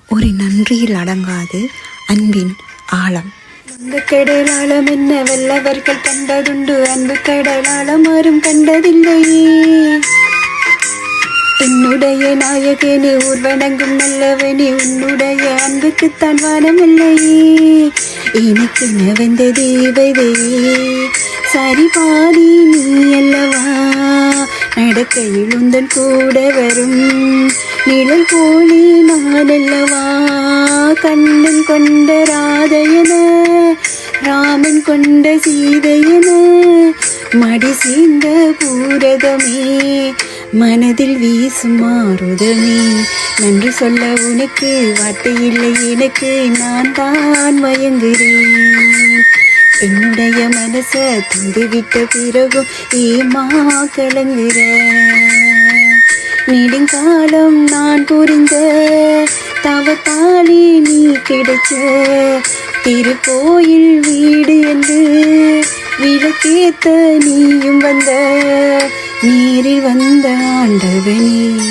ஒரு நன்றியில் அடங்காது அன்பின் ஆழம். அந்த கடலாளம் என்ன வல்லவர்கள் கண்டதுண்டு, அன்பு கடலாளம் யாரும் கண்டதில்லையே. என்னுடைய நாயகனே ஊர்வணங்கும் நல்லவனே, உன்னுடைய அன்புக்குத்தான் வானம் இல்லையே. எனக்கு வந்த தேவதையே சரி பாதி நீ அல்லவா, நடக்கையில் உந்தன் கூட வரும் நிழல் போலி நான் அல்லவா. கண்ணன் கொண்ட ராதையன ராமன் கொண்ட சீதையன மடி சேர்ந்த பூரதமே மனதில் வீசும் மாறுதமே. நன்றி சொல்ல உனக்கு வார்த்தை இல்லை எனக்கு, நான் தான் மயங்குகிறேன். என்னுடைய மனச தந்துவிட்ட பிறகும் ஏமா கலங்குற. நெடுங்காலம் நான் புரிந்த தவத்தாலே நீ கிடைச்ச திருக்கோயில் வீடு என்று விளக்கேத்த நீயும் வந்த, நீரில் வந்த ஆண்டவனே.